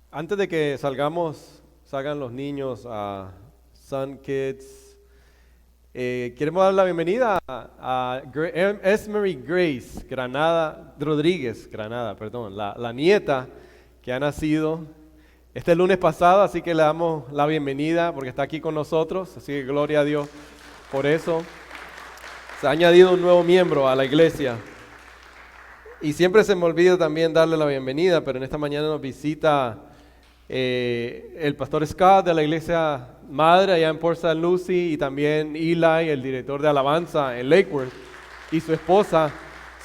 Antes de que salgan los niños a Sun Kids, queremos dar la bienvenida a Esmery Grace Rodríguez Granada, la nieta que ha nacido este lunes pasado, así que le damos la bienvenida porque está aquí con nosotros, así que gloria a Dios por eso. Se ha añadido un nuevo miembro a la iglesia. Y siempre se me olvida también darle la bienvenida, pero en esta mañana nos visita el pastor Scott de la iglesia madre allá en Port St. Lucie y también Eli, el director de alabanza en Lakewood, y su esposa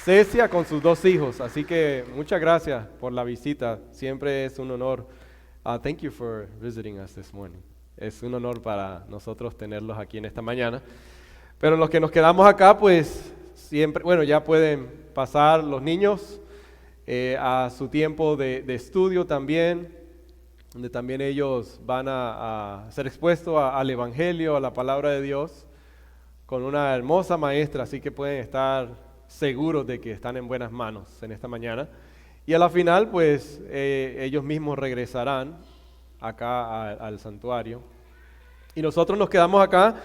Cecia con sus dos hijos. Así que muchas gracias por la visita, siempre es un honor. Thank you for visiting us this morning. Es un honor para nosotros tenerlos aquí en esta mañana. Pero los que nos quedamos acá, pues siempre, ya pueden pasar los niños a su tiempo de estudio también, donde también ellos van a ser expuestos al Evangelio, a la palabra de Dios, con una hermosa maestra, así que pueden estar seguros de que están en buenas manos en esta mañana. Y a la final, pues ellos mismos regresarán acá al santuario. Y nosotros nos quedamos acá.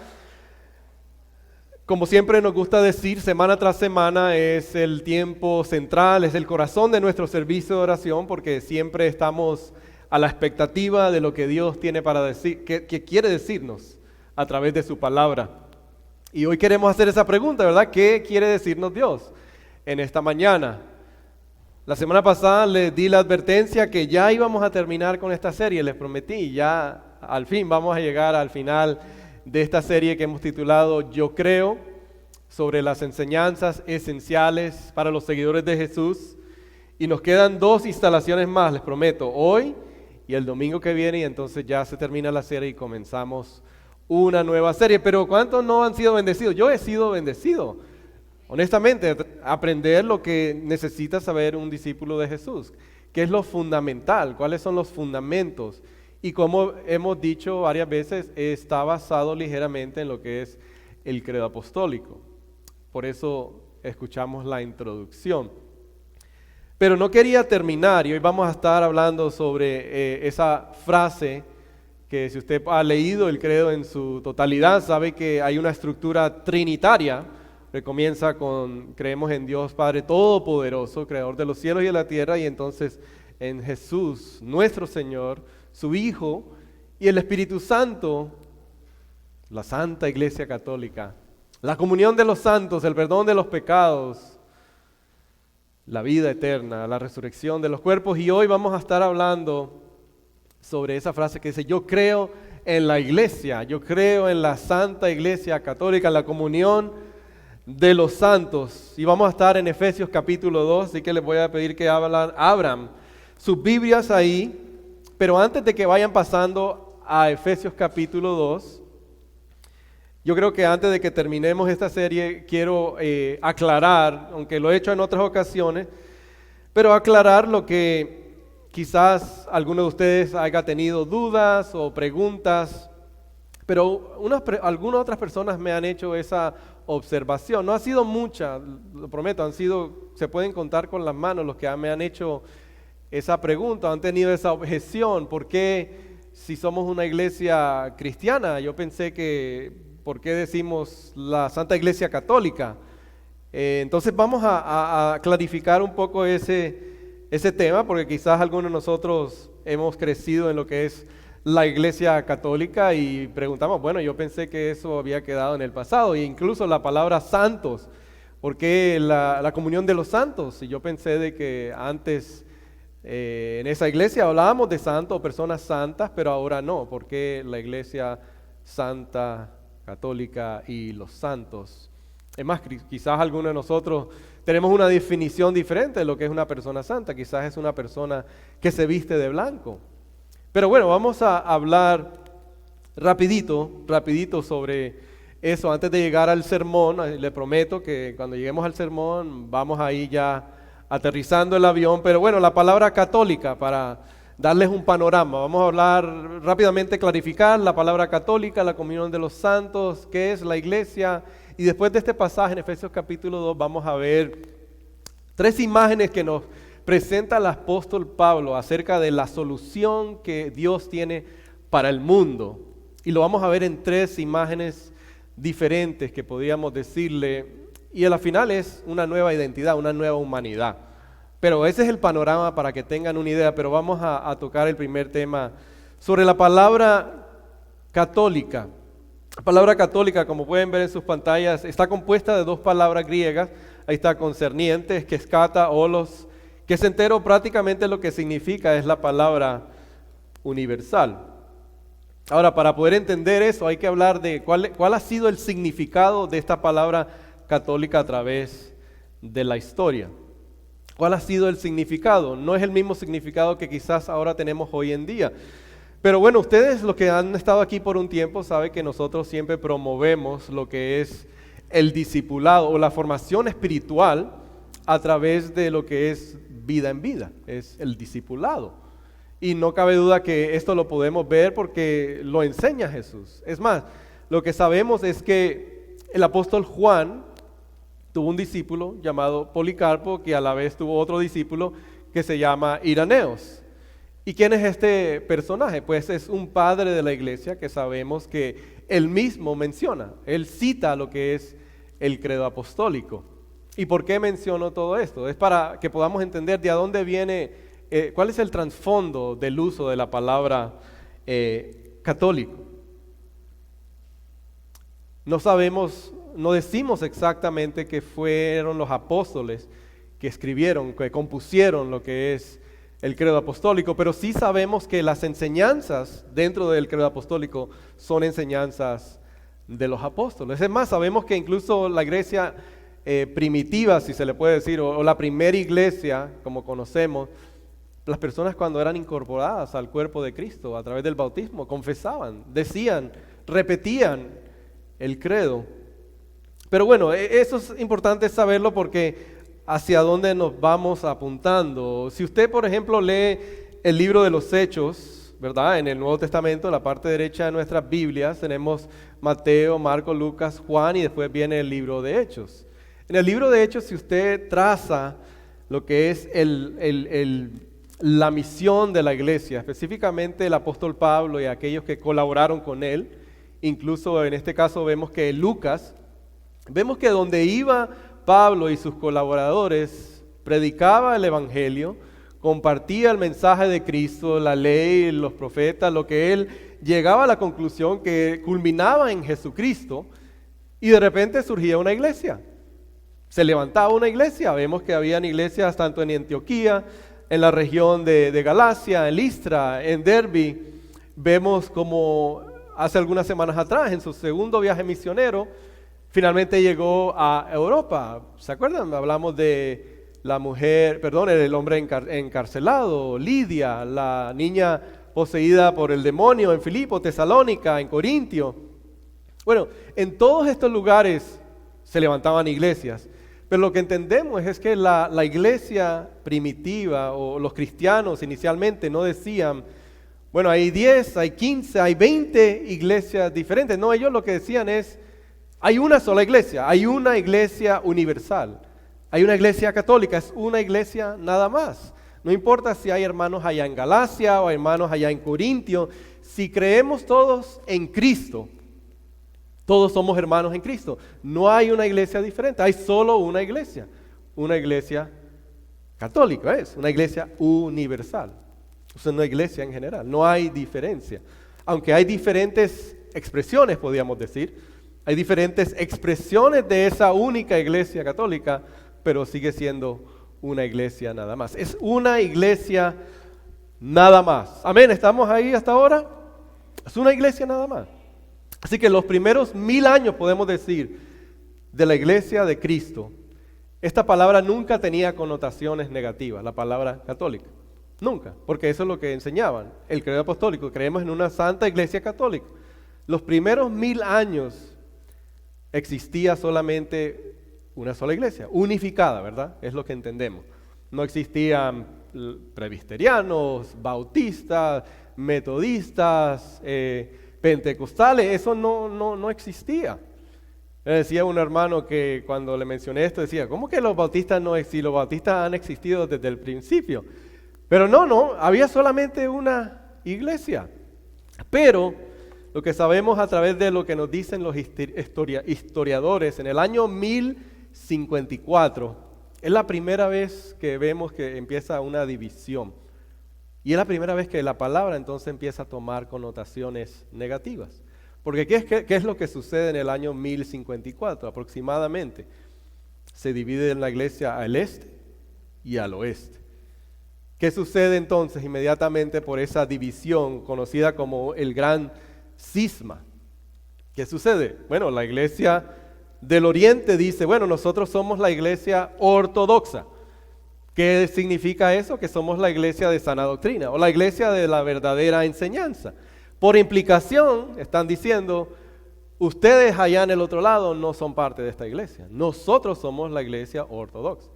Como siempre nos gusta decir, semana tras semana es el tiempo central, es el corazón de nuestro servicio de oración, porque siempre estamos a la expectativa de lo que Dios tiene para decir, que quiere decirnos a través de su palabra. Y hoy queremos hacer esa pregunta, ¿verdad? ¿Qué quiere decirnos Dios en esta mañana? La semana pasada les di la advertencia que ya íbamos a terminar con esta serie, les prometí, ya al fin vamos a llegar al final de esta serie que hemos titulado Yo Creo, sobre las enseñanzas esenciales para los seguidores de Jesús. Y nos quedan 2 instalaciones más, les prometo, hoy y el domingo que viene, y entonces ya se termina la serie y comenzamos una nueva serie. Pero ¿cuántos no han sido bendecidos? Yo he sido bendecido. Honestamente, aprender lo que necesita saber un discípulo de Jesús, qué es lo fundamental, cuáles son los fundamentos. Y como hemos dicho varias veces, está basado ligeramente en lo que es el credo apostólico. Por eso escuchamos la introducción. Pero no quería terminar, y hoy vamos a estar hablando sobre esa frase que si usted ha leído el credo en su totalidad, sabe que hay una estructura trinitaria que comienza con creemos en Dios Padre Todopoderoso, Creador de los cielos y de la tierra, y entonces en Jesús, nuestro Señor, su Hijo, y el Espíritu Santo, la Santa Iglesia Católica, la comunión de los santos, el perdón de los pecados, la vida eterna, la resurrección de los cuerpos. Y hoy vamos a estar hablando sobre esa frase que dice: yo creo en la Iglesia, yo creo en la Santa Iglesia Católica, en la comunión de los santos. Y vamos a estar en Efesios capítulo 2, así que les voy a pedir que abran sus Biblias ahí. Pero antes de que vayan pasando a Efesios capítulo 2, yo creo que antes de que terminemos esta serie, quiero aclarar, aunque lo he hecho en otras ocasiones, pero aclarar lo que quizás alguno de ustedes haya tenido dudas o preguntas, pero algunas otras personas me han hecho esa observación. No ha sido mucha, lo prometo, se pueden contar con las manos los que me han hecho esa pregunta, han tenido esa objeción. ¿Por qué, si somos una iglesia cristiana, yo pensé que ¿por qué decimos la Santa Iglesia Católica? Entonces vamos a clarificar un poco ese tema, porque quizás algunos de nosotros hemos crecido en lo que es la Iglesia Católica y preguntamos, bueno, yo pensé que eso había quedado en el pasado, e incluso la palabra santos, ¿por qué la comunión de los santos? Y yo pensé de que antes en esa iglesia hablábamos de santos o personas santas, pero ahora no. ¿Por qué la Iglesia Santa Católica y los santos? Es más, quizás algunos de nosotros tenemos una definición diferente de lo que es una persona santa. Quizás es una persona que se viste de blanco. Pero bueno, vamos a hablar rapidito sobre eso antes de llegar al sermón. Le prometo que cuando lleguemos al sermón vamos ahí ya aterrizando el avión. Pero bueno, la palabra católica, para darles un panorama, vamos a hablar rápidamente, clarificar la palabra católica, la comunión de los santos, qué es la iglesia. Y después de este pasaje en Efesios capítulo 2 vamos a ver 3 imágenes que nos presenta al apóstol Pablo acerca de la solución que Dios tiene para el mundo. Y lo vamos a ver en 3 imágenes diferentes que podríamos decirle, y a la final es una nueva identidad, una nueva humanidad. Pero ese es el panorama para que tengan una idea, pero vamos a tocar el primer tema sobre la palabra católica. La palabra católica, como pueden ver en sus pantallas, está compuesta de 2 palabras griegas. Ahí está concernientes, que escata, olos, que se enteró prácticamente lo que significa es la palabra universal. Ahora, para poder entender eso hay que hablar de cuál ha sido el significado de esta palabra católica a través de la historia. ¿Cuál ha sido el significado? No es el mismo significado que quizás ahora tenemos hoy en día. Pero bueno, ustedes los que han estado aquí por un tiempo saben que nosotros siempre promovemos lo que es el discipulado o la formación espiritual a través de lo que es vida en vida, es el discipulado. Y no cabe duda que esto lo podemos ver porque lo enseña Jesús. Es más, lo que sabemos es que el apóstol Juan tuvo un discípulo llamado Policarpo, que a la vez tuvo otro discípulo que se llama Iraneos. ¿Y quién es este personaje? Pues es un padre de la iglesia que sabemos que él mismo menciona. Él cita lo que es el credo apostólico. ¿Y por qué menciono todo esto? Es para que podamos entender de a dónde viene, cuál es el trasfondo del uso de la palabra católico. No sabemos, no decimos exactamente que fueron los apóstoles que escribieron, que compusieron lo que es el credo apostólico, pero sí sabemos que las enseñanzas dentro del credo apostólico son enseñanzas de los apóstoles. Es más, sabemos que incluso la iglesia primitiva, si se le puede decir, o la primera iglesia, como conocemos, las personas cuando eran incorporadas al cuerpo de Cristo a través del bautismo, confesaban, decían, repetían el credo. Pero bueno, eso es importante saberlo porque hacia dónde nos vamos apuntando. Si usted, por ejemplo, lee el libro de los Hechos, ¿verdad? En el Nuevo Testamento, en la parte derecha de nuestras Biblias, tenemos Mateo, Marcos, Lucas, Juan y después viene el libro de Hechos. En el libro de Hechos, si usted traza lo que es la misión de la iglesia, específicamente el apóstol Pablo y aquellos que colaboraron con él, incluso en este caso vemos que Lucas, vemos que donde iba Pablo y sus colaboradores, predicaba el evangelio, compartía el mensaje de Cristo, la ley, los profetas, lo que él llegaba a la conclusión que culminaba en Jesucristo, y de repente surgía una iglesia. Se levantaba una iglesia, vemos que habían iglesias tanto en Antioquía, en la región de Galacia, en Listra, en Derbe. Vemos como hace algunas semanas atrás, en su segundo viaje misionero, finalmente llegó a Europa. ¿Se acuerdan? Hablamos de el hombre encarcelado, Lidia, la niña poseída por el demonio en Filipo, Tesalónica, en Corintio. Bueno, en todos estos lugares se levantaban iglesias. Pero lo que entendemos es que la iglesia primitiva o los cristianos inicialmente no decían, bueno, hay 10, hay 15, hay 20 iglesias diferentes. No, ellos lo que decían es, hay una sola iglesia, hay una iglesia universal, hay una iglesia católica, es una iglesia nada más. No importa si hay hermanos allá en Galacia o hermanos allá en Corintio, si creemos todos en Cristo, todos somos hermanos en Cristo. No hay una iglesia diferente, hay solo una iglesia católica, es una iglesia universal. Es una iglesia en general, no hay diferencia. Aunque hay diferentes expresiones, podríamos decir, hay diferentes expresiones de esa única iglesia católica, pero sigue siendo una iglesia nada más. Es una iglesia nada más. Amén, ¿estamos ahí hasta ahora? Es una iglesia nada más. Así que los primeros 1000 años, podemos decir, de la iglesia de Cristo, esta palabra nunca tenía connotaciones negativas, la palabra católica. Nunca, porque eso es lo que enseñaban, el credo apostólico. Creemos en una santa iglesia católica. Los primeros 1000 años existía solamente una sola iglesia, unificada, ¿verdad? Es lo que entendemos. No existían presbiterianos, bautistas, metodistas, pentecostales, eso no existía. Le decía a un hermano que cuando le mencioné esto, decía, ¿cómo que los bautistas si los bautistas han existido desde el principio? Pero no, había solamente una iglesia. Pero lo que sabemos a través de lo que nos dicen los historiadores, en el año 1054, es la primera vez que vemos que empieza una división. Y es la primera vez que la palabra entonces empieza a tomar connotaciones negativas. Porque ¿qué es lo que sucede en el año 1054 aproximadamente? Se divide en la iglesia al este y al oeste. ¿Qué sucede entonces inmediatamente por esa división conocida como el gran cisma? ¿Qué sucede? Bueno, la iglesia del oriente dice, bueno, nosotros somos la iglesia ortodoxa. ¿Qué significa eso? Que somos la iglesia de sana doctrina o la iglesia de la verdadera enseñanza. Por implicación, están diciendo, ustedes allá en el otro lado no son parte de esta iglesia. Nosotros somos la iglesia ortodoxa.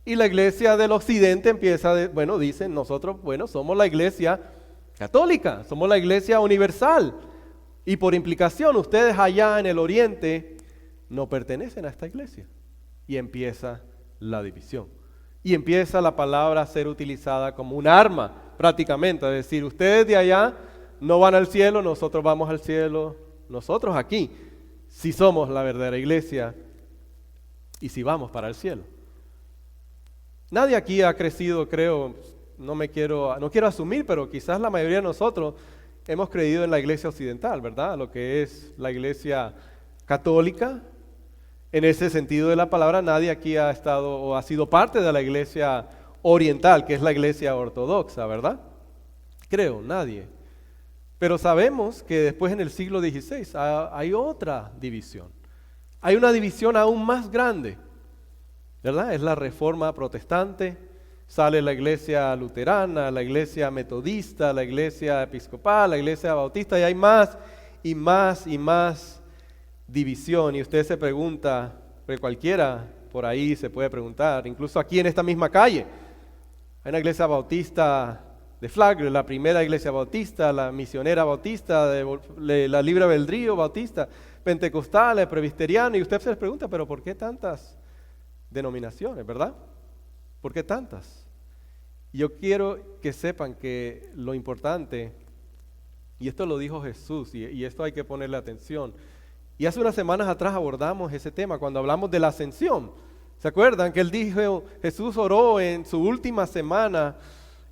Y la iglesia del occidente dicen nosotros, somos la iglesia católica, somos la iglesia universal. Y por implicación, ustedes allá en el oriente no pertenecen a esta iglesia. Y empieza la división. Y empieza la palabra a ser utilizada como un arma, prácticamente. Es decir, ustedes de allá no van al cielo, nosotros vamos al cielo. Nosotros aquí sí somos la verdadera iglesia y sí vamos para el cielo. Nadie aquí ha crecido, creo, no quiero asumir, pero quizás la mayoría de nosotros hemos creído en la iglesia occidental, ¿verdad? Lo que es la iglesia católica. En ese sentido de la palabra, nadie aquí ha estado o ha sido parte de la iglesia oriental, que es la iglesia ortodoxa, ¿verdad? Creo, nadie. Pero sabemos que después en el siglo XVI hay otra división. Hay una división aún más grande, ¿verdad? Es la reforma protestante. Sale la iglesia luterana, la iglesia metodista, la iglesia episcopal, la iglesia bautista, y hay más y más y más división. Y usted se pregunta, pero cualquiera por ahí se puede preguntar, incluso aquí en esta misma calle, hay una iglesia bautista de Flagler, la primera iglesia bautista, la misionera bautista, de la libre albedrío bautista, pentecostales, presbiteriano, y usted se pregunta, pero ¿por qué tantas denominaciones, verdad? ¿Por qué tantas? Yo quiero que sepan que lo importante, y esto lo dijo Jesús, y esto hay que ponerle atención, y hace unas semanas atrás abordamos ese tema cuando hablamos de la ascensión. ¿Se acuerdan que él dijo, Jesús oró en su última semana,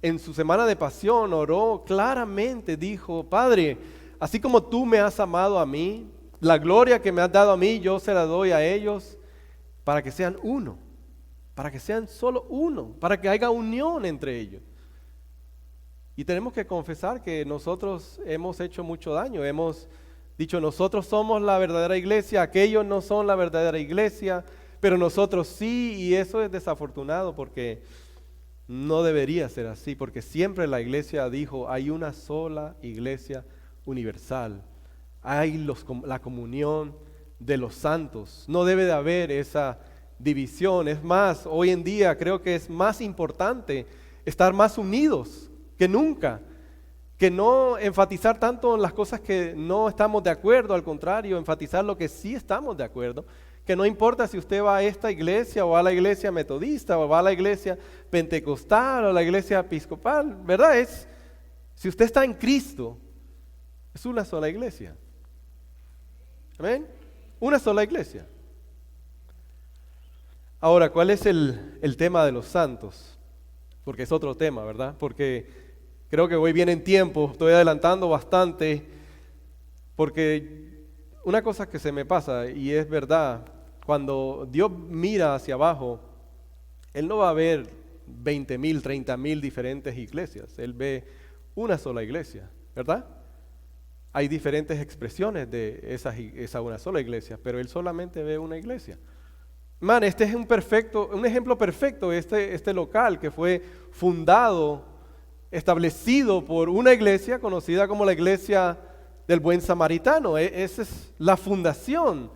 en su semana de pasión, oró claramente, dijo, Padre, así como tú me has amado a mí, la gloria que me has dado a mí, yo se la doy a ellos para que sean uno, para que sean solo uno, para que haya unión entre ellos. Y tenemos que confesar que nosotros hemos hecho mucho daño, hemos dicho nosotros somos la verdadera iglesia, aquellos no son la verdadera iglesia, pero nosotros sí, y eso es desafortunado porque no debería ser así, porque siempre la iglesia dijo, hay una sola iglesia universal, hay la comunión de los santos, no debe de haber esa división. Es más, hoy en día creo que es más importante estar más unidos que nunca, que no enfatizar tanto en las cosas que no estamos de acuerdo, al contrario, enfatizar lo que sí estamos de acuerdo, que no importa si usted va a esta iglesia o a la iglesia metodista o va a la iglesia pentecostal o a la iglesia episcopal, ¿verdad? Si usted está en Cristo, es una sola iglesia. ¿Amén? Una sola iglesia. Ahora, ¿cuál es el tema de los santos? Porque es otro tema, ¿verdad? Porque creo que voy bien en tiempo, estoy adelantando bastante, porque una cosa que se me pasa, y es verdad, cuando Dios mira hacia abajo, Él no va a ver 20,000, 30,000 diferentes iglesias, Él ve una sola iglesia, ¿verdad? Hay diferentes expresiones de esa una sola iglesia, pero Él solamente ve una iglesia. Este es un ejemplo perfecto, este local que fue fundado, establecido por una iglesia conocida como la iglesia del Buen Samaritano. Esa es la fundación,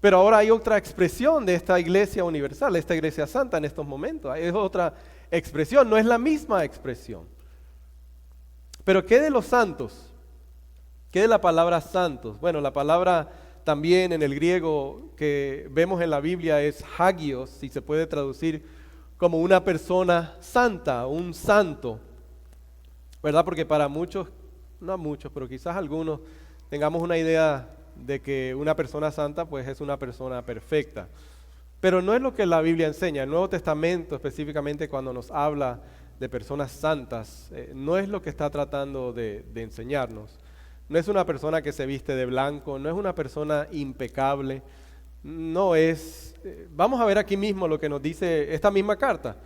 pero ahora hay otra expresión de esta iglesia universal, esta iglesia santa en estos momentos, es otra expresión, no es la misma expresión. Pero ¿qué de los santos? ¿Qué de la palabra santos? Bueno, la palabra también en el griego que vemos en la Biblia es hagios, si se puede traducir como una persona santa, un santo, ¿verdad? Porque para muchos, no muchos, pero quizás algunos, tengamos una idea de que una persona santa pues es una persona perfecta. Pero no es lo que la Biblia enseña. El Nuevo Testamento, específicamente cuando nos habla de personas santas, no es lo que está tratando de enseñarnos. No es una persona que se viste de blanco, no es una persona impecable, no es... vamos a ver aquí mismo lo que nos dice esta misma carta,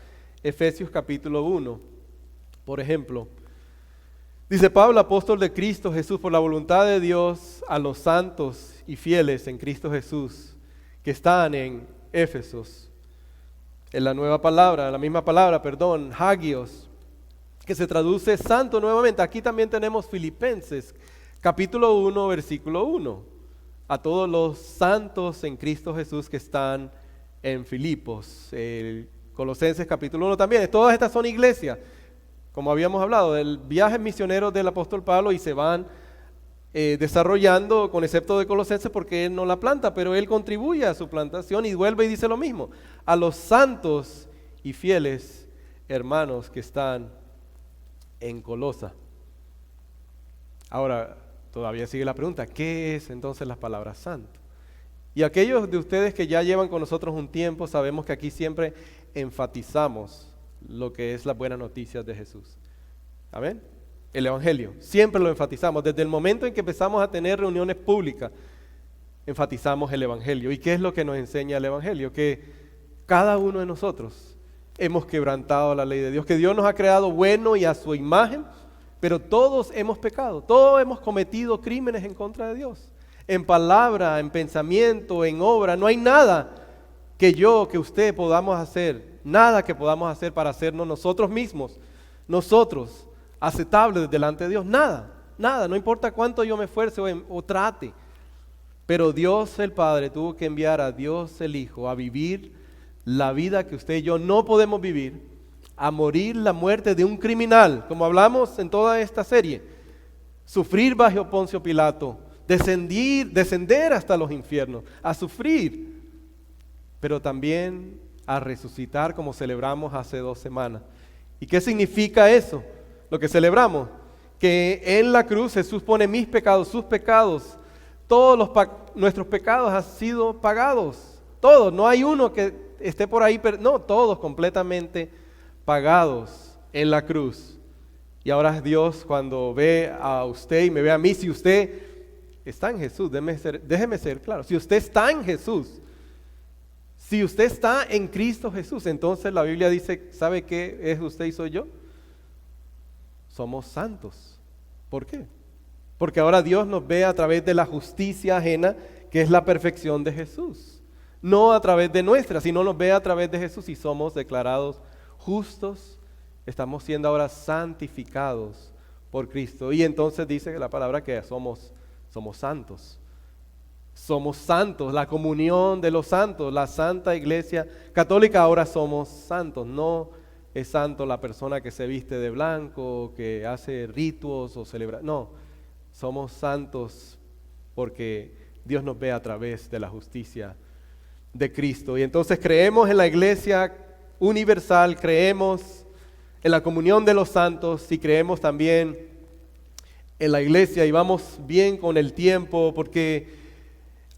Efesios capítulo 1, por ejemplo. Dice Pablo, apóstol de Cristo Jesús, por la voluntad de Dios, a los santos y fieles en Cristo Jesús, que están en Éfesos. En la nueva palabra, la misma palabra, perdón, hagios, que se traduce santo nuevamente. Aquí también tenemos Filipenses, capítulo 1, versículo 1. A todos los santos en Cristo Jesús que están en Filipos. Colosenses capítulo 1 también. Todas estas son iglesias. Como habíamos hablado, del viaje misionero del apóstol Pablo y se van desarrollando, con excepto de Colosenses porque él no la planta, pero él contribuye a su plantación y vuelve y dice lo mismo. A los santos y fieles hermanos que están en Colosa. Ahora, todavía sigue la pregunta, ¿qué es entonces la palabra santo? Y aquellos de ustedes que ya llevan con nosotros un tiempo, sabemos que aquí siempre enfatizamos lo que es la buena noticia de Jesús. ¿Amén? El Evangelio, siempre lo enfatizamos. Desde el momento en que empezamos a tener reuniones públicas, enfatizamos el Evangelio. ¿Y qué es lo que nos enseña el Evangelio? Que cada uno de nosotros hemos quebrantado la ley de Dios, que Dios nos ha creado bueno y a su imagen, pero todos hemos pecado, todos hemos cometido crímenes en contra de Dios. En palabra, en pensamiento, en obra, no hay nada que yo, que usted podamos hacer, nada que podamos hacer para hacernos nosotros mismos, nosotros, aceptables delante de Dios, nada, no importa cuánto yo me esfuerce o trate, pero Dios el Padre tuvo que enviar a Dios el Hijo a vivir la vida que usted y yo no podemos vivir, a morir la muerte de un criminal, como hablamos en toda esta serie, sufrir bajo Poncio Pilato, descender hasta los infiernos, a sufrir, pero también a resucitar como celebramos hace 2 semanas. ¿Y qué significa eso? Lo que celebramos, que en la cruz Jesús pone mis pecados, sus pecados, todos nuestros pecados han sido pagados, todos, no hay uno que esté por ahí, no, todos completamente pagados en la cruz. Y ahora Dios, cuando ve a usted y me ve a mí, si usted está en Jesús, déjeme ser claro, si usted está en Jesús, si usted está en Cristo Jesús, entonces la Biblia dice, ¿sabe qué es usted y soy yo? Somos santos. ¿Por qué? Porque ahora Dios nos ve a través de la justicia ajena, que es la perfección de Jesús. No a través de nuestra, sino nos ve a través de Jesús y somos declarados justos. Estamos siendo ahora santificados por Cristo. Y entonces dice la palabra que somos santos. Somos santos, la comunión de los santos, la Santa Iglesia Católica, ahora somos santos. No es santo la persona que se viste de blanco, que hace ritos o celebra. No, somos santos porque Dios nos ve a través de la justicia de Cristo. Y entonces creemos en la Iglesia universal, creemos en la comunión de los santos y creemos también en la Iglesia. Y vamos bien con el tiempo porque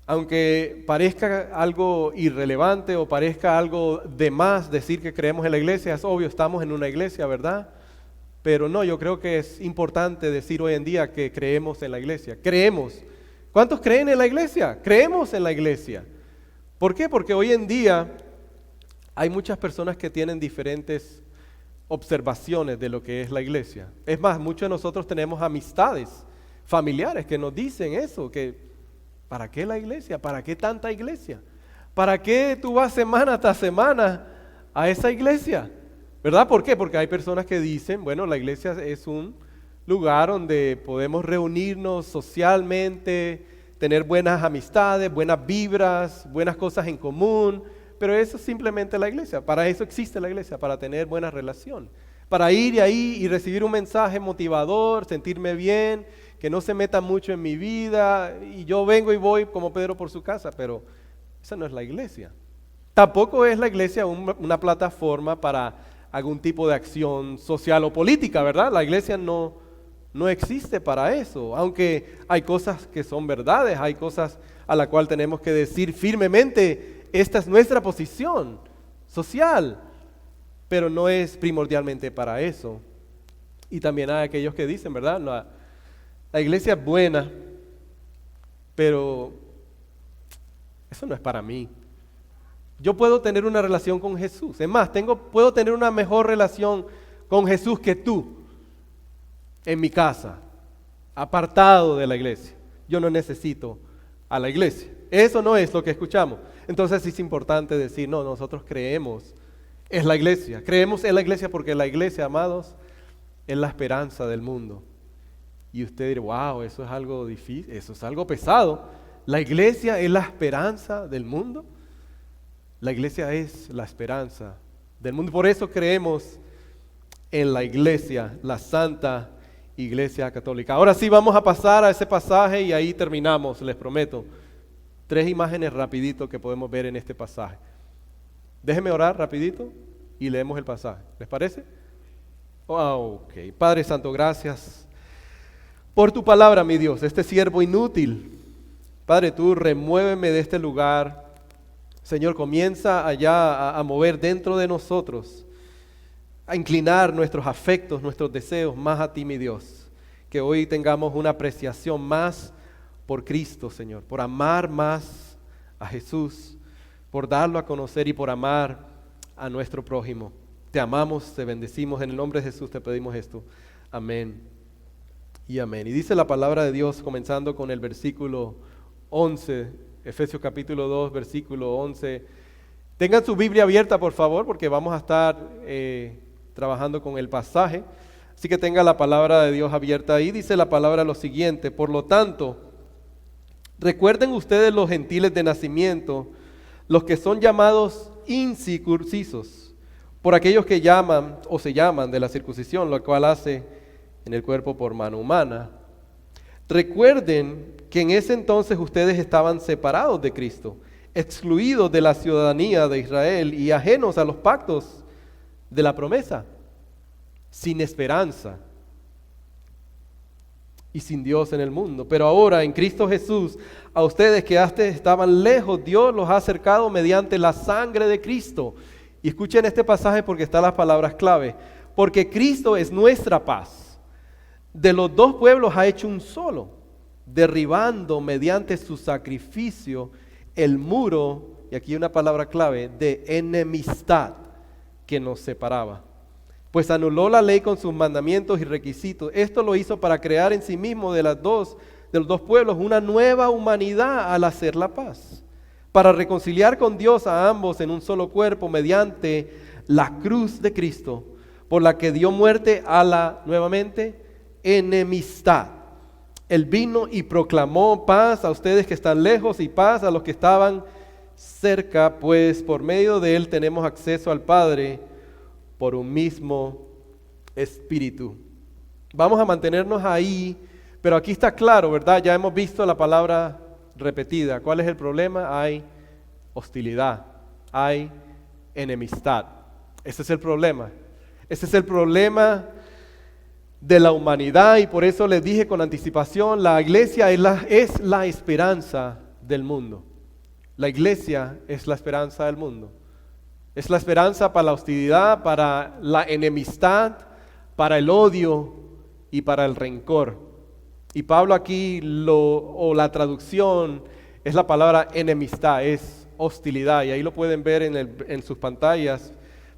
aunque parezca algo irrelevante o parezca algo de más decir que creemos en la iglesia, es obvio, estamos en una iglesia, ¿verdad? Pero no, yo creo que es importante decir hoy en día que creemos en la iglesia. Creemos. ¿Cuántos creen en la iglesia? Creemos en la iglesia. ¿Por qué? Porque hoy en día hay muchas personas que tienen diferentes observaciones de lo que es la iglesia. Es más, muchos de nosotros tenemos amistades familiares que nos dicen eso, que ¿para qué la iglesia? ¿Para qué tanta iglesia? ¿Para qué tú vas semana tras semana a esa iglesia? ¿Verdad? ¿Por qué? Porque hay personas que dicen, bueno, la iglesia es un lugar donde podemos reunirnos socialmente, tener buenas amistades, buenas vibras, buenas cosas en común, pero eso es simplemente la iglesia. Para eso existe la iglesia, para tener buena relación, para ir ahí y recibir un mensaje motivador, sentirme bien, que no se meta mucho en mi vida y yo vengo y voy como Pedro por su casa, pero esa no es la iglesia. Tampoco es la iglesia una plataforma para algún tipo de acción social o política, ¿verdad? La iglesia no existe para eso, aunque hay cosas que son verdades, hay cosas a las cuales tenemos que decir firmemente, esta es nuestra posición social, pero no es primordialmente para eso. Y también hay aquellos que dicen, ¿verdad? La iglesia es buena, pero eso no es para mí. Yo puedo tener una relación con Jesús. Es más, puedo tener una mejor relación con Jesús que tú en mi casa, apartado de la iglesia. Yo no necesito a la iglesia. Eso no es lo que escuchamos. Entonces es importante decir, no, nosotros creemos en la iglesia. Creemos en la iglesia porque la iglesia, amados, es la esperanza del mundo. Y usted dirá, wow, eso es algo difícil, eso es algo pesado. La iglesia es la esperanza del mundo. La iglesia es la esperanza del mundo. Por eso creemos en la iglesia, la Santa Iglesia Católica. Ahora sí vamos a pasar a ese pasaje y ahí terminamos, les prometo. 3 imágenes rapidito que podemos ver en este pasaje. Déjenme orar rapidito y leemos el pasaje. ¿Les parece? Ok. Padre Santo, gracias por tu palabra, mi Dios, este siervo inútil. Padre, tú remuéveme de este lugar. Señor, comienza allá a mover dentro de nosotros, a inclinar nuestros afectos, nuestros deseos más a ti, mi Dios. Que hoy tengamos una apreciación más por Cristo, Señor, por amar más a Jesús, por darlo a conocer y por amar a nuestro prójimo. Te amamos, te bendecimos, en el nombre de Jesús te pedimos esto. Amén y amén. Y dice la palabra de Dios comenzando con el versículo 11, Efesios capítulo 2, versículo 11. Tengan su Biblia abierta, por favor, porque vamos a estar trabajando con el pasaje. Así que tenga la palabra de Dios abierta ahí. Dice la palabra lo siguiente: por lo tanto, recuerden ustedes los gentiles de nacimiento, los que son llamados incircuncisos, por aquellos que llaman o se llaman de la circuncisión, lo cual hace en el cuerpo por mano humana. Recuerden que en ese entonces ustedes estaban separados de Cristo, excluidos de la ciudadanía de Israel y ajenos a los pactos de la promesa, sin esperanza y sin Dios en el mundo. Pero ahora en Cristo Jesús, a ustedes que antes estaban lejos, Dios los ha acercado mediante la sangre de Cristo. Y escuchen este pasaje porque están las palabras clave. Porque Cristo es nuestra paz. De los dos pueblos ha hecho un solo, derribando mediante su sacrificio el muro, y aquí una palabra clave, de enemistad que nos separaba. Pues anuló la ley con sus mandamientos y requisitos. Esto lo hizo para crear en sí mismo de los dos pueblos una nueva humanidad al hacer la paz, para reconciliar con Dios a ambos en un solo cuerpo mediante la cruz de Cristo, por la que dio muerte a la, nuevamente, enemistad. Él vino y proclamó paz a ustedes que están lejos y paz a los que estaban cerca, pues por medio de él tenemos acceso al Padre por un mismo espíritu. Vamos a mantenernos ahí, pero aquí está claro, ¿verdad? Ya hemos visto la palabra repetida. ¿Cuál es el problema? Hay hostilidad, hay enemistad. Ese es el problema. Ese es el problema de la humanidad, y por eso les dije con anticipación, la iglesia es la esperanza del mundo. La iglesia es la esperanza del mundo. Es la esperanza para la hostilidad, para la enemistad, para el odio y para el rencor. Y Pablo aquí, la traducción es la palabra enemistad, es hostilidad. Y ahí lo pueden ver en sus pantallas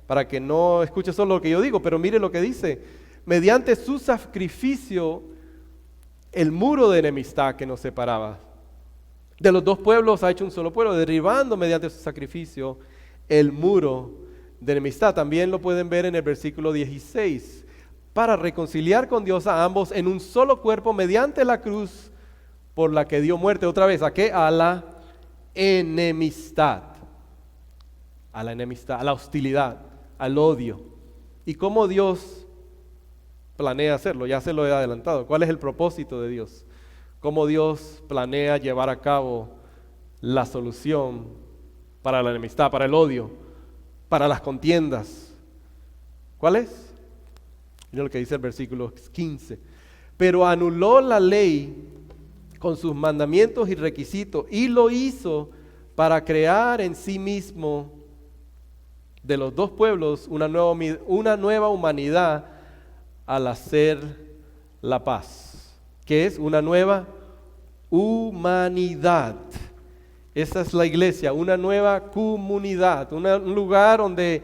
para que no escuche solo lo que yo digo, pero mire lo que dice. Mediante su sacrificio, el muro de enemistad que nos separaba de los dos pueblos ha hecho un solo pueblo, derribando mediante su sacrificio el muro de enemistad. También lo pueden ver en el versículo 16. Para reconciliar con Dios a ambos en un solo cuerpo mediante la cruz por la que dio muerte. Otra vez, ¿a qué? A la enemistad. A la enemistad, a la hostilidad, al odio. Y cómo Dios planea hacerlo? Ya se lo he adelantado. ¿Cuál es el propósito de Dios? ¿Cómo Dios planea llevar a cabo la solución para la enemistad, para el odio, para las contiendas? ¿Cuál es? Miren lo que dice el versículo 15. Pero anuló la ley con sus mandamientos y requisitos y lo hizo para crear en sí mismo de los dos pueblos una nueva humanidad al hacer la paz. ¿Qué es? Una nueva humanidad. Esa es la iglesia, una nueva comunidad, un lugar donde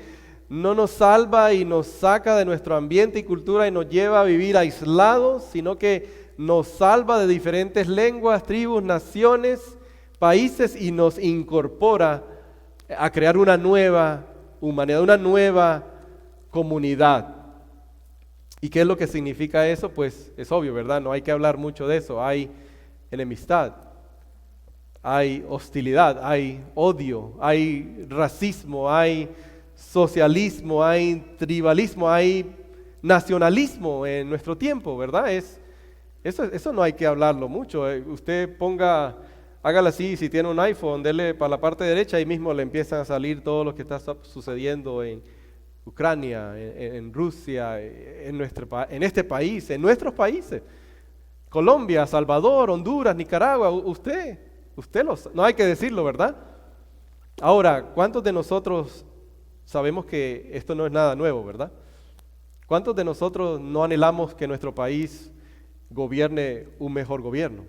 no nos salva y nos saca de nuestro ambiente y cultura y nos lleva a vivir aislados, sino que nos salva de diferentes lenguas, tribus, naciones, países y nos incorpora a crear una nueva humanidad, una nueva comunidad. ¿Y qué es lo que significa eso? Pues es obvio, ¿verdad? No hay que hablar mucho de eso. Hay enemistad, hay hostilidad, hay odio, hay racismo, hay socialismo, hay tribalismo, hay nacionalismo en nuestro tiempo, ¿verdad? Eso no hay que hablarlo mucho. Usted hágalo así, si tiene un iPhone, dele para la parte derecha, ahí mismo le empiezan a salir todo lo que está sucediendo en Ucrania, en Rusia, en este país, en nuestros países. Colombia, Salvador, Honduras, Nicaragua, usted no hay que decirlo, ¿verdad? Ahora, ¿cuántos de nosotros sabemos que esto no es nada nuevo, verdad? ¿Cuántos de nosotros no anhelamos que nuestro país gobierne un mejor gobierno?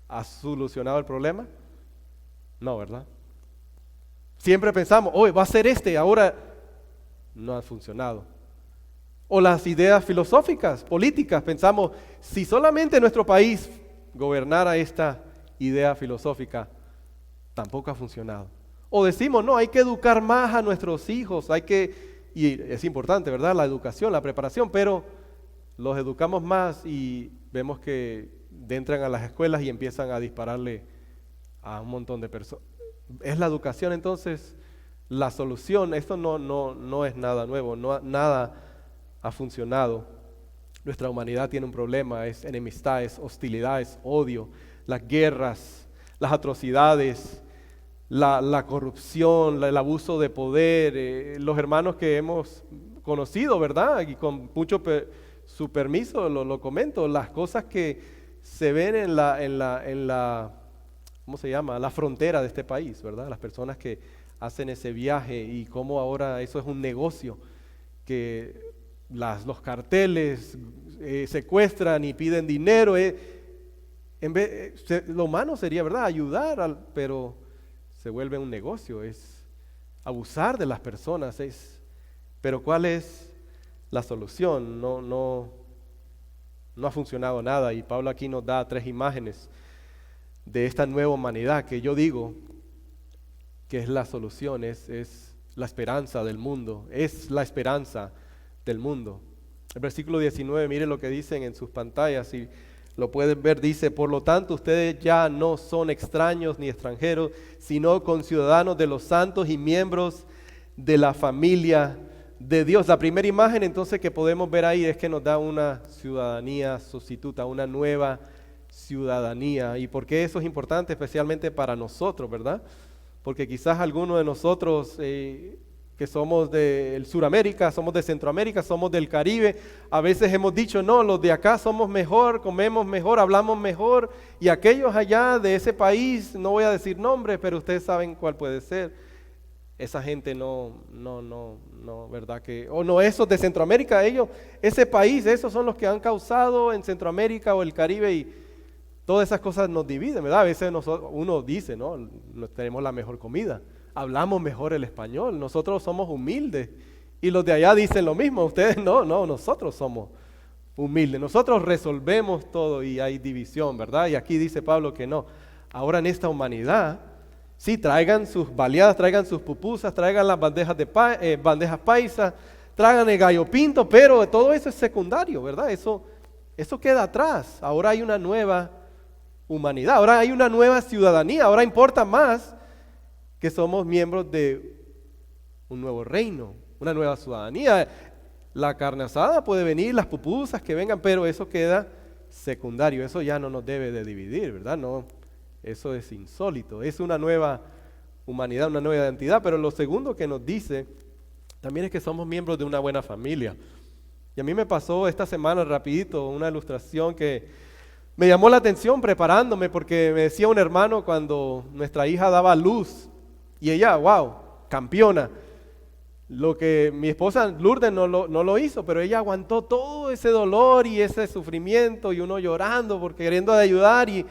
¿Ha solucionado el problema? No, ¿verdad? Siempre pensamos, hoy va a ser ahora no ha funcionado. O las ideas filosóficas, políticas, pensamos, si solamente nuestro país gobernara esta idea filosófica, tampoco ha funcionado. O decimos, no, hay que educar más a nuestros hijos, y es importante, ¿verdad? La educación, la preparación, pero los educamos más y vemos que entran a las escuelas y empiezan a dispararle a un montón de personas. ¿Es la educación entonces la solución? Esto no es nada nuevo, nada ha funcionado. Nuestra humanidad tiene un problema, es enemistad, es hostilidad, es odio, las guerras, las atrocidades, la corrupción, el abuso de poder, los hermanos que hemos conocido, ¿verdad? Y con mucho su permiso lo comento, las cosas que se ven en la ¿cómo se llama? La frontera de este país, ¿verdad? Las personas que hacen ese viaje y cómo ahora eso es un negocio, que los carteles secuestran y piden dinero. Lo humano sería, ¿verdad? Ayudar, pero se vuelve un negocio, es abusar de las personas. Pero ¿cuál es la solución? No ha funcionado nada, y Pablo aquí nos da 3 imágenes de esta nueva humanidad que yo digo que es la solución, es la esperanza del mundo, es la esperanza del mundo. El versículo 19, mire lo que dicen en sus pantallas, si lo pueden ver, dice: por lo tanto ustedes ya no son extraños ni extranjeros, sino conciudadanos de los santos y miembros de la familia de Dios. La primera imagen entonces que podemos ver ahí es que nos da una ciudadanía sustituta, una nueva ciudadanía. ¿Y por qué eso es importante? Especialmente para nosotros, ¿verdad? Porque quizás algunos de nosotros que somos de Suramérica, somos de Centroamérica, somos del Caribe, a veces hemos dicho, no, los de acá somos mejor, comemos mejor, hablamos mejor, y aquellos allá de ese país, no voy a decir nombres, pero ustedes saben cuál puede ser. Esa gente no, ¿verdad? O no, esos de Centroamérica, ese país, esos son los que han causado en Centroamérica o el Caribe, y todas esas cosas nos dividen, ¿verdad? A veces uno dice, no, tenemos la mejor comida, hablamos mejor el español, nosotros somos humildes, y los de allá dicen lo mismo, ustedes no, nosotros somos humildes, nosotros resolvemos todo, y hay división, ¿verdad? Y aquí dice Pablo que no. Ahora en esta humanidad, sí, traigan sus baleadas, traigan sus pupusas, traigan las bandejas paisas, traigan el gallo pinto, pero todo eso es secundario, ¿verdad? Eso queda atrás. Ahora hay una nueva humanidad, ahora hay una nueva ciudadanía, ahora importa más que somos miembros de un nuevo reino, una nueva ciudadanía. La carne asada puede venir, las pupusas que vengan, pero eso queda secundario. Eso ya no nos debe de dividir, ¿verdad? No, eso es insólito. Es una nueva humanidad, una nueva identidad. Pero lo segundo que nos dice también es que somos miembros de una buena familia. Y a mí me pasó esta semana rapidito una ilustración que me llamó la atención preparándome, porque me decía un hermano cuando nuestra hija daba luz y ella, wow, campeona. Lo que mi esposa Lourdes no lo hizo, pero ella aguantó todo ese dolor y ese sufrimiento y uno llorando porque queriendo ayudar y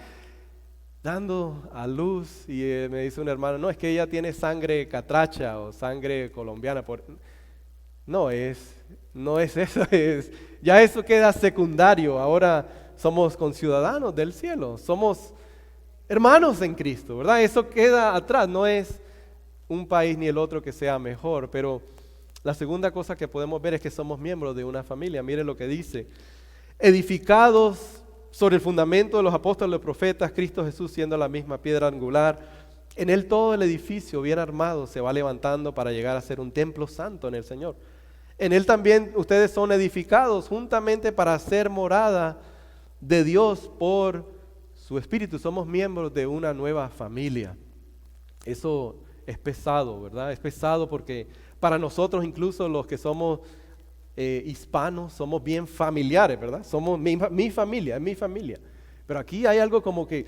dando a luz. Y me dice un hermano, no, es que ella tiene sangre catracha o sangre colombiana. No es eso, ya eso queda secundario. Ahora somos conciudadanos del cielo, somos hermanos en Cristo, ¿verdad? Eso queda atrás, no es un país ni el otro que sea mejor, pero la segunda cosa que podemos ver es que somos miembros de una familia. Mire lo que dice: edificados sobre el fundamento de los apóstoles y los profetas, Cristo Jesús siendo la misma piedra angular, en él todo el edificio bien armado se va levantando para llegar a ser un templo santo en el Señor. En él también ustedes son edificados juntamente para ser morada de Dios por su Espíritu. Somos miembros de una nueva familia. Eso es pesado, ¿verdad? Es pesado porque para nosotros, incluso los que somos hispanos, somos bien familiares, ¿verdad? Somos mi familia, es mi familia. Pero aquí hay algo como que,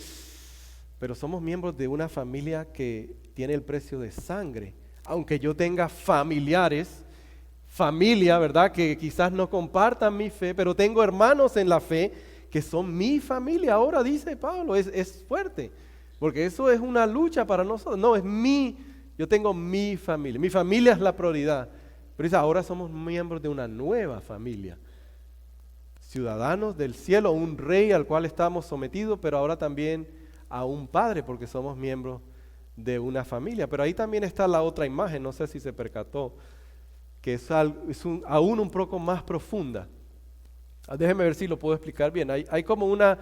pero somos miembros de una familia que tiene el precio de sangre. Aunque yo tenga familiares, familia, ¿verdad? Que quizás no compartan mi fe, pero tengo hermanos en la fe que son mi familia. Ahora dice Pablo, es fuerte, porque eso es una lucha para nosotros. No, yo tengo mi familia es la prioridad. Pero dice, ahora somos miembros de una nueva familia, ciudadanos del cielo, un rey al cual estamos sometidos, pero ahora también a un padre, porque somos miembros de una familia. Pero ahí también está la otra imagen, no sé si se percató, que es aún un poco más profunda. Déjeme ver si lo puedo explicar bien. Hay como una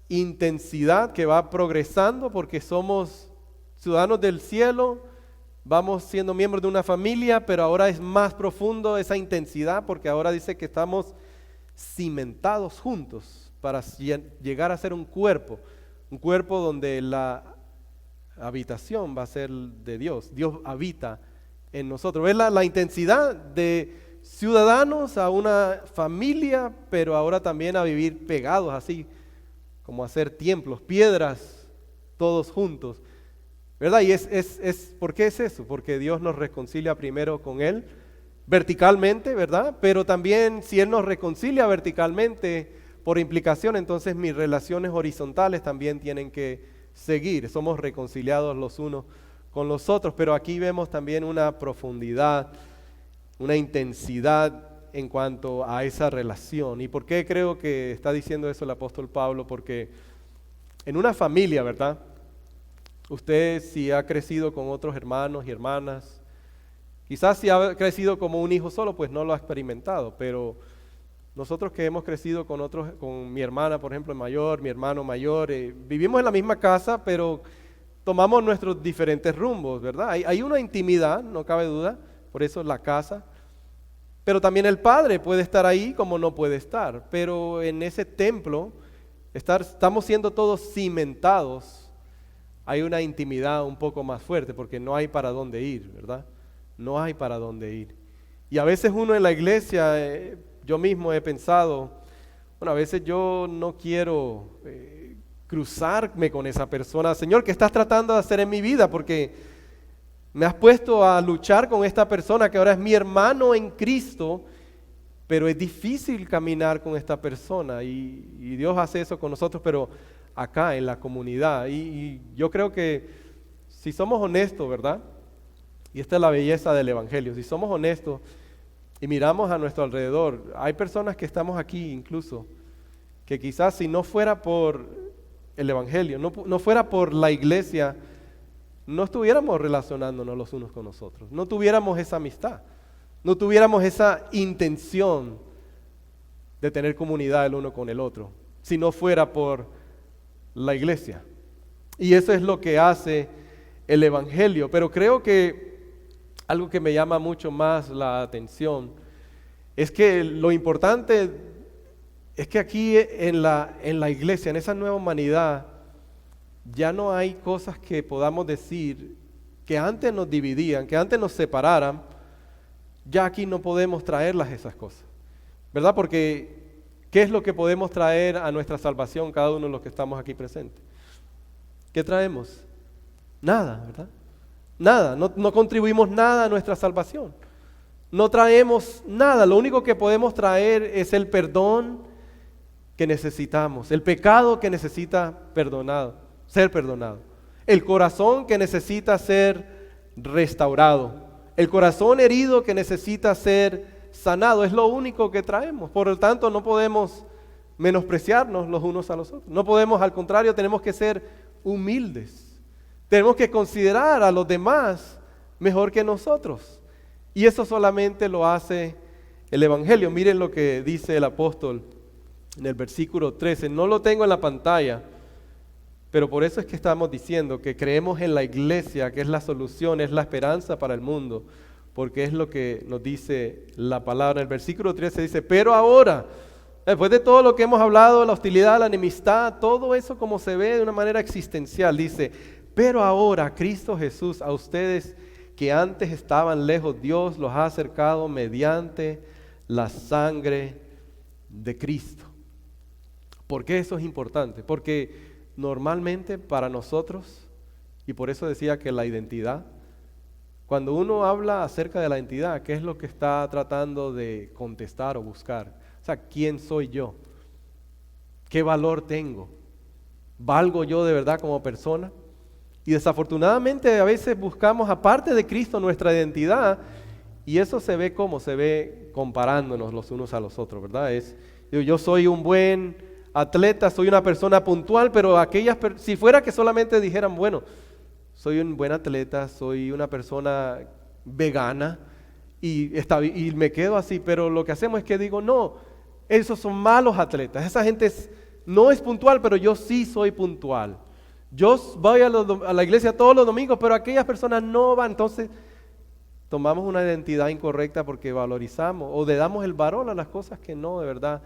intensidad que va progresando porque somos ciudadanos del cielo, vamos siendo miembros de una familia, pero ahora es más profundo esa intensidad porque ahora dice que estamos cimentados juntos para llegar a ser un cuerpo donde la habitación va a ser de Dios. Dios habita en nosotros. ¿Ves la intensidad de ciudadanos a una familia, pero ahora también a vivir pegados así, como hacer templos, piedras, todos juntos, ¿verdad? Y ¿por qué es eso? Porque Dios nos reconcilia primero con Él, verticalmente, ¿verdad? Pero también si Él nos reconcilia verticalmente, por implicación, entonces mis relaciones horizontales también tienen que seguir. Somos reconciliados los unos con los otros, pero aquí vemos también una profundidad, una intensidad en cuanto a esa relación. ¿Y por qué creo que está diciendo eso el apóstol Pablo? Porque en una familia, ¿verdad? Usted si ha crecido con otros hermanos y hermanas, quizás si ha crecido como un hijo solo, pues no lo ha experimentado, pero nosotros que hemos crecido con otros, con mi hermana, por ejemplo, mayor, mi hermano mayor, vivimos en la misma casa, pero tomamos nuestros diferentes rumbos, ¿verdad? Hay una intimidad, no cabe duda, por eso es la casa. Pero también el padre puede estar ahí como no puede estar. Pero en ese templo estamos siendo todos cimentados. Hay una intimidad un poco más fuerte porque no hay para dónde ir, ¿verdad? No hay para dónde ir. Y a veces uno en la iglesia, yo mismo he pensado, bueno, a veces yo no quiero cruzarme con esa persona. Señor, ¿qué estás tratando de hacer en mi vida? Porque me has puesto a luchar con esta persona que ahora es mi hermano en Cristo, pero es difícil caminar con esta persona y Dios hace eso con nosotros, pero acá en la comunidad. Y yo creo que si somos honestos, ¿verdad? Y esta es la belleza del Evangelio. Si somos honestos y miramos a nuestro alrededor, hay personas que estamos aquí incluso, que quizás si no fuera por el Evangelio, no fuera por la iglesia, no estuviéramos relacionándonos los unos con los otros, no tuviéramos esa amistad, no tuviéramos esa intención de tener comunidad el uno con el otro, si no fuera por la iglesia. Y eso es lo que hace el Evangelio. Pero creo que algo que me llama mucho más la atención es que lo importante es que aquí en la iglesia, en esa nueva humanidad, ya no hay cosas que podamos decir que antes nos dividían, que antes nos separaran. Ya aquí no podemos traerlas esas cosas, ¿verdad? Porque ¿qué es lo que podemos traer a nuestra salvación cada uno de los que estamos aquí presentes? ¿Qué traemos? Nada, ¿verdad? Nada, no contribuimos nada a nuestra salvación. No traemos nada, lo único que podemos traer es el perdón que necesitamos, el pecado que necesita ser perdonado, el corazón que necesita ser restaurado, el corazón herido que necesita ser sanado, es lo único que traemos. Por lo tanto, no podemos menospreciarnos los unos a los otros. No podemos, al contrario, tenemos que ser humildes. Tenemos que considerar a los demás mejor que nosotros. Y eso solamente lo hace el Evangelio. Miren lo que dice el apóstol en el versículo 13. No lo tengo en la pantalla, pero por eso es que estamos diciendo que creemos en la iglesia, que es la solución, es la esperanza para el mundo, porque es lo que nos dice la palabra. En el versículo 13 dice, pero ahora, después de todo lo que hemos hablado, la hostilidad, la enemistad, todo eso como se ve de una manera existencial, dice, pero ahora Cristo Jesús, a ustedes que antes estaban lejos, Dios los ha acercado mediante la sangre de Cristo. ¿Por qué eso es importante? Porque normalmente para nosotros, y por eso decía que la identidad, cuando uno habla acerca de la identidad, ¿qué es lo que está tratando de contestar o buscar? O sea, ¿quién soy yo? ¿Qué valor tengo? ¿Valgo yo de verdad como persona? Y desafortunadamente a veces buscamos aparte de Cristo nuestra identidad, y eso se ve como, se ve comparándonos los unos a los otros, ¿verdad? Yo soy un buen atleta, soy una persona puntual, pero si fuera que solamente dijeran, bueno, soy un buen atleta, soy una persona vegana y me quedo así, pero lo que hacemos es que digo, no, esos son malos atletas, esa gente no es puntual, pero yo sí soy puntual. Yo voy a la iglesia todos los domingos, pero aquellas personas no van, entonces tomamos una identidad incorrecta porque valorizamos o le damos el valor a las cosas que no, de verdad,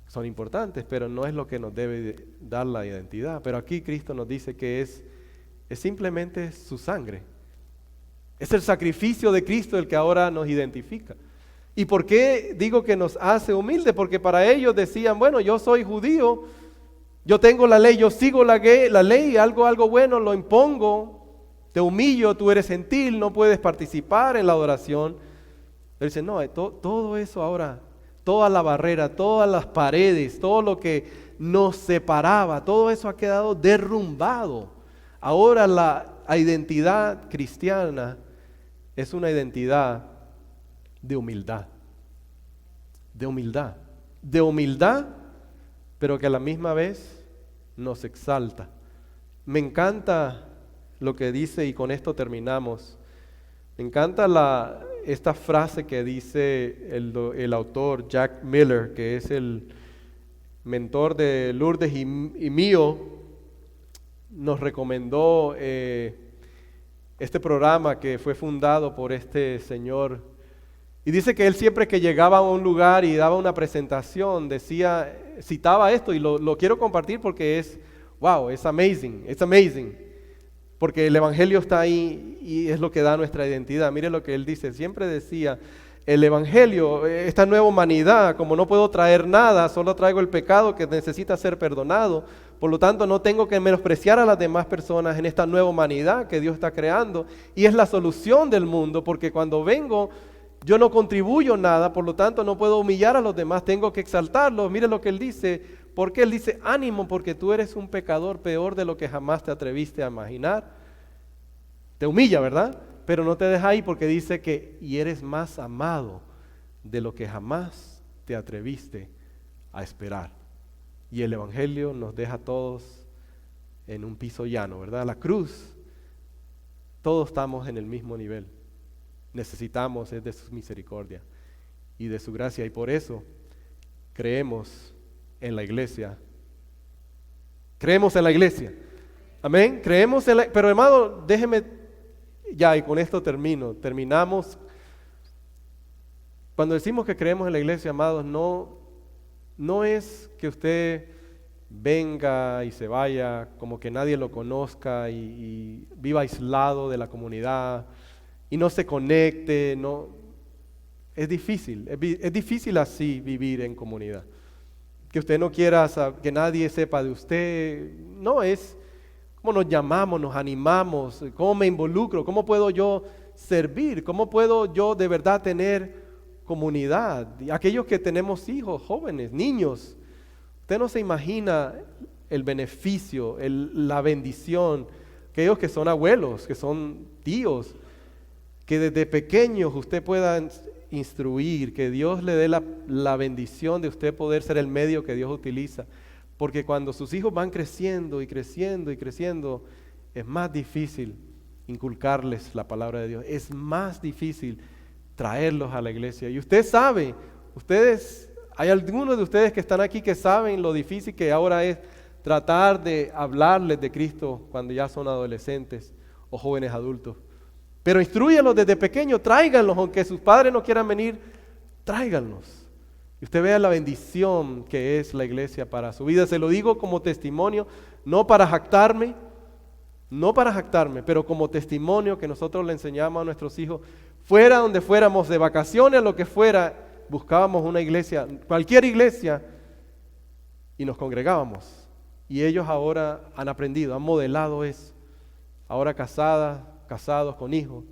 son importantes, pero no es lo que nos debe dar la identidad. Pero aquí Cristo nos dice que es simplemente su sangre. Es el sacrificio de Cristo el que ahora nos identifica. ¿Y por qué digo que nos hace humildes? Porque para ellos decían, bueno, yo soy judío, yo tengo la ley, yo sigo la ley, algo bueno lo impongo, te humillo, tú eres gentil, no puedes participar en la adoración. Él dice, no, todo eso ahora, toda la barrera, todas las paredes, todo lo que nos separaba, todo eso ha quedado derrumbado. Ahora la identidad cristiana es una identidad de humildad, pero que a la misma vez nos exalta. Me encanta lo que dice, y con esto terminamos, me encanta esta frase que dice el autor Jack Miller, que es el mentor de Lourdes y mío. Nos recomendó este programa que fue fundado por este señor, y dice que él siempre que llegaba a un lugar y daba una presentación citaba esto, y lo quiero compartir porque es amazing, porque el evangelio está ahí y es lo que da nuestra identidad. Mire lo que él dice, siempre decía, el evangelio, esta nueva humanidad, como no puedo traer nada, solo traigo el pecado que necesita ser perdonado, por lo tanto no tengo que menospreciar a las demás personas en esta nueva humanidad que Dios está creando, y es la solución del mundo, porque cuando vengo yo no contribuyo nada, por lo tanto no puedo humillar a los demás, tengo que exaltarlos. Mire lo que él dice, porque él dice, ánimo, porque tú eres un pecador peor de lo que jamás te atreviste a imaginar. Te humilla, ¿verdad? Pero no te deja ahí, porque dice que y eres más amado de lo que jamás te atreviste a esperar. Y el evangelio nos deja a todos en un piso llano, ¿verdad? La cruz, todos estamos en el mismo nivel. Necesitamos es de su misericordia y de su gracia, y por eso creemos en la iglesia. Amén. Pero hermano, déjeme ya, y con esto terminamos. Cuando decimos que creemos en la iglesia, amados, no es que usted venga y se vaya como que nadie lo conozca y viva aislado de la comunidad y no se conecte, no. Es difícil así vivir en comunidad. Que usted no quiera que nadie sepa de usted, no es cómo nos llamamos, nos animamos, cómo me involucro, cómo puedo yo servir, cómo puedo yo de verdad tener comunidad. Y aquellos que tenemos hijos, jóvenes, niños, usted no se imagina el beneficio, la bendición, aquellos que son abuelos, que son tíos, que desde pequeños usted pueda instruir, que Dios le dé la bendición de usted poder ser el medio que Dios utiliza. Porque cuando sus hijos van creciendo y creciendo y creciendo, es más difícil inculcarles la palabra de Dios. Es más difícil traerlos a la iglesia. Y usted sabe, hay algunos de ustedes que están aquí que saben lo difícil que ahora es tratar de hablarles de Cristo cuando ya son adolescentes o jóvenes adultos. Pero instrúyalos desde pequeños, tráiganlos, aunque sus padres no quieran venir, tráiganlos. Y usted vea la bendición que es la iglesia para su vida. Se lo digo como testimonio, no para jactarme, pero como testimonio que nosotros le enseñamos a nuestros hijos, fuera donde fuéramos, de vacaciones, lo que fuera, buscábamos una iglesia, cualquier iglesia, y nos congregábamos. Y ellos ahora han aprendido, han modelado eso. Ahora casados con hijos,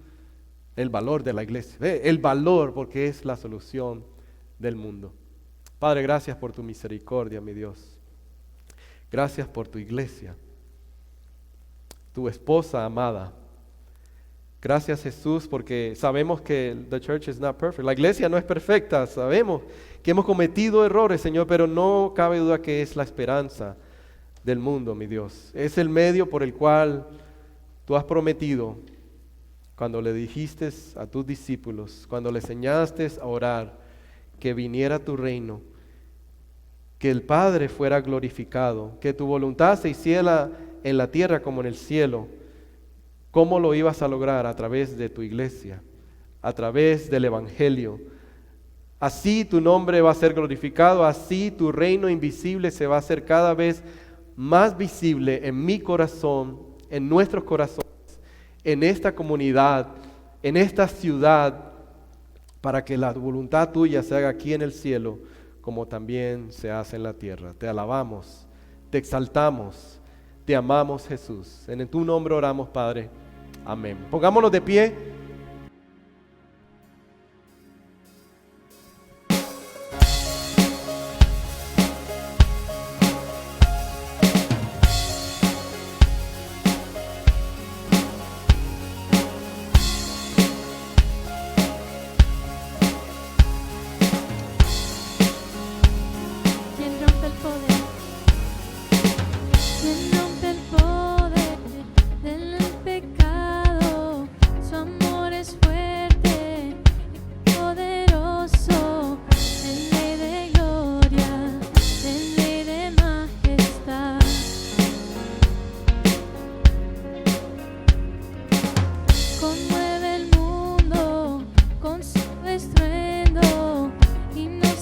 el valor de la iglesia. El valor, porque es la solución del mundo. Padre, gracias por tu misericordia, mi Dios. Gracias por tu iglesia, tu esposa amada. Gracias, Jesús, porque sabemos que the church is not perfect. La iglesia no es perfecta. Sabemos que hemos cometido errores, Señor, pero no cabe duda que es la esperanza del mundo, mi Dios. Es el medio por el cual tú has prometido, cuando le dijiste a tus discípulos, cuando le enseñaste a orar, que viniera tu reino, que el Padre fuera glorificado, que tu voluntad se hiciera en la tierra como en el cielo. ¿Cómo lo ibas a lograr? A través de tu iglesia, a través del Evangelio. Así tu nombre va a ser glorificado, así tu reino invisible se va a hacer cada vez más visible en mi corazón, en nuestros corazones, en esta comunidad, en esta ciudad, para que la voluntad tuya se haga aquí en el cielo, como también se hace en la tierra. Te alabamos, te exaltamos, te amamos, Jesús. En tu nombre oramos, Padre. Amén. Pongámonos de pie.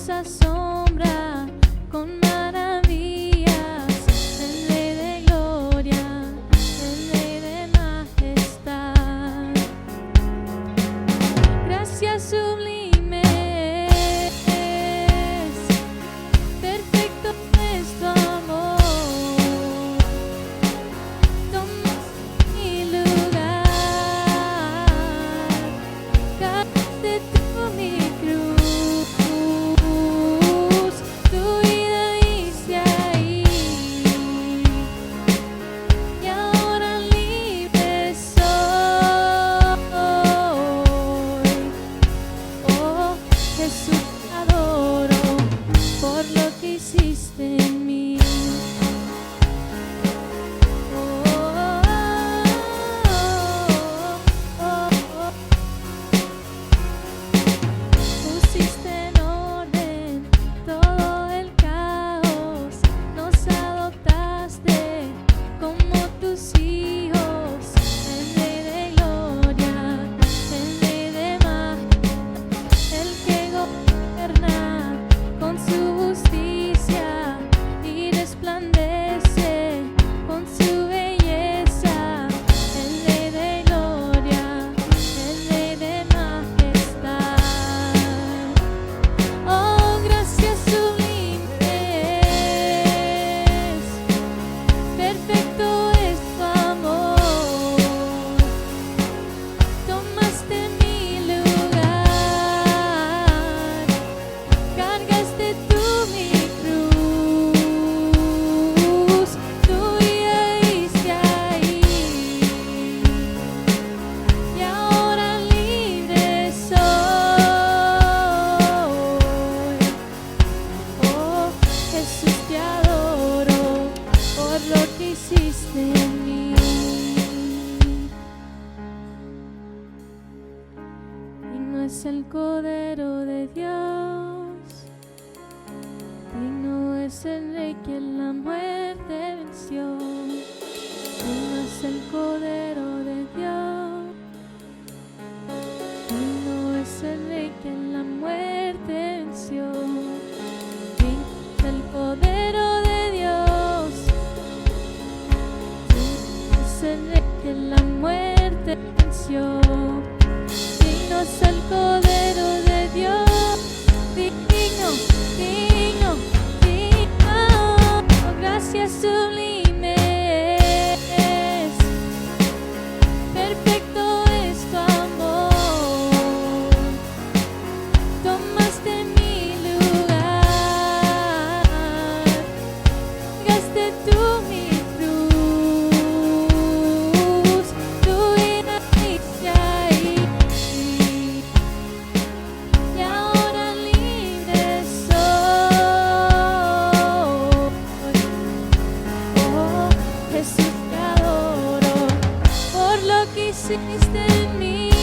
Asombra con maravillas, el Rey de gloria. es el Cordero de Dios, digno es el Rey que la muerte venció. Digno es el Cordero de Dios, digno es el Rey que la muerte venció. Digno es el Cordero de Dios, digno es el Rey que la muerte venció. Digno es el Cordero de Dios, digno, digno, digno. Oh, gracias sublimes, perfecto es tu amor. Tomaste mi lugar, gaste tú mi cruz, tu vida hice ahí, y ahora libre soy. Oh, Jesús, te adoro por lo que hiciste en mí.